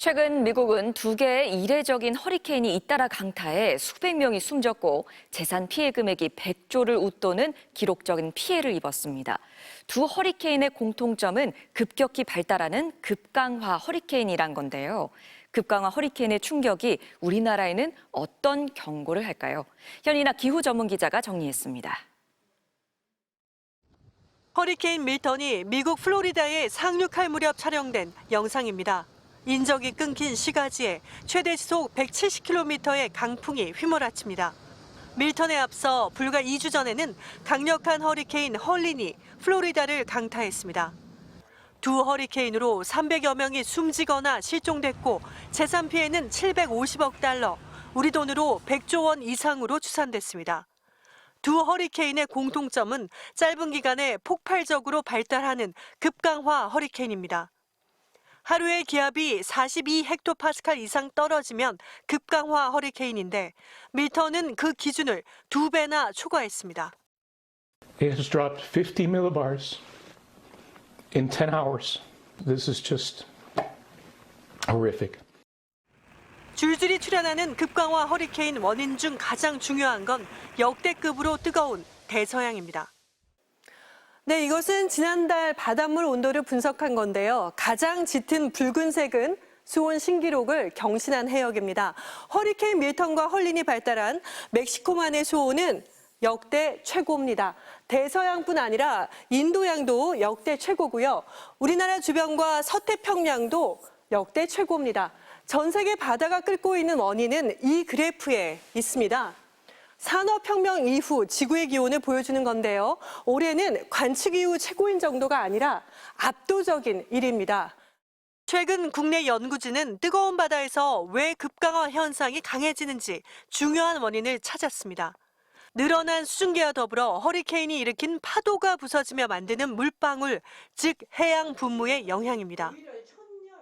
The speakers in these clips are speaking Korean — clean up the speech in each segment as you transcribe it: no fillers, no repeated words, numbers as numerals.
최근 미국은 두 개의 이례적인 허리케인이 잇따라 강타해 수백 명이 숨졌고 재산 피해 금액이 100조를 웃도는 기록적인 피해를 입었습니다. 두 허리케인의 공통점은 급격히 발달하는 급강화 허리케인이란 건데요. 급강화 허리케인의 충격이 우리나라에는 어떤 경고를 할까요? 현인아 기후 전문 기자가 정리했습니다. 허리케인 밀턴이 미국 플로리다에 상륙할 무렵 촬영된 영상입니다. 인적이 끊긴 시가지에 최대 시속 170km의 강풍이 휘몰아칩니다. 밀턴에 앞서 불과 2주 전에는 강력한 허리케인 헐린이 플로리다를 강타했습니다. 두 허리케인으로 300여 명이 숨지거나 실종됐고 재산 피해는 750억 달러, 우리 돈으로 100조 원 이상으로 추산됐습니다. 두 허리케인의 공통점은 짧은 기간에 폭발적으로 발달하는 급강화 허리케인입니다. 하루의 기압이 42헥토파스칼 이상 떨어지면 급강화 허리케인인데 밀턴은 그 기준을 2배나 초과했습니다. It has dropped 50 millibars in 10 hours. This is just horrific. 줄줄이 출현하는 급강화 허리케인 원인 중 가장 중요한 건 역대급으로 뜨거운 대서양입니다. 네, 이것은 지난달 바닷물 온도를 분석한 건데요. 가장 짙은 붉은색은 수온 신기록을 경신한 해역입니다. 허리케인 밀턴과 헐린이 발달한 멕시코만의 수온은 역대 최고입니다. 대서양뿐 아니라 인도양도 역대 최고고요. 우리나라 주변과 서태평양도 역대 최고입니다. 전 세계 바다가 끓고 있는 원인은 이 그래프에 있습니다. 산업혁명 이후 지구의 기온을 보여주는 건데요. 올해는 관측 이후 최고인 정도가 아니라 압도적인 일입니다. 최근 국내 연구진은 뜨거운 바다에서 왜 급강화 현상이 강해지는지 중요한 원인을 찾았습니다. 늘어난 수증기와 더불어 허리케인이 일으킨 파도가 부서지며 만드는 물방울, 즉 해양 분무의 영향입니다.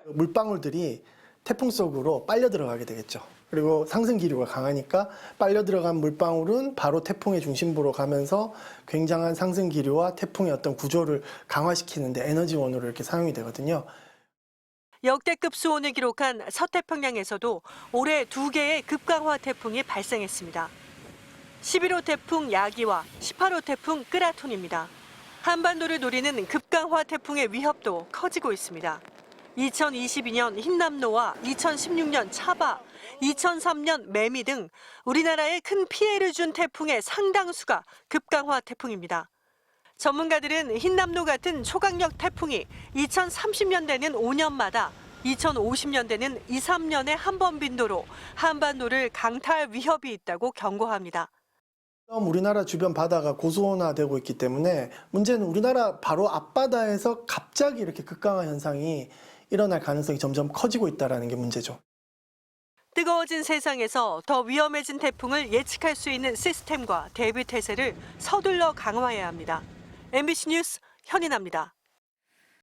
물방울들이 태풍 속으로 빨려 들어가게 되겠죠. 그리고 상승 기류가 강하니까 빨려 들어간 물방울은 바로 태풍의 중심부로 가면서 굉장한 상승 기류와 태풍의 어떤 구조를 강화시키는데 에너지원으로 이렇게 사용이 되거든요. 역대급 수온을 기록한 서태평양에서도 올해 2개의 급강화 태풍이 발생했습니다. 11호 태풍 야기와 18호 태풍 끄라톤입니다. 한반도를 노리는 급강화 태풍의 위협도 커지고 있습니다. 2022년 흰남노와 2016년 차바, 2003년 매미 등 우리나라에 큰 피해를 준 태풍의 상당수가 급강화 태풍입니다. 전문가들은 흰남노 같은 초강력 태풍이 2030년대는 5년마다, 2050년대는 2, 3년에 한 번 빈도로 한반도를 강타할 위협이 있다고 경고합니다. 우리나라 주변 바다가 고수온화되고 있기 때문에 문제는 우리나라 바로 앞바다에서 갑자기 이렇게 급강화 현상이 일어날 가능성이 점점 커지고 있다는 게 문제죠. 뜨거워진 세상에서 더 위험해진 태풍을 예측할 수 있는 시스템과 대비 태세를 서둘러 강화해야 합니다. MBC 뉴스 현인아입니다.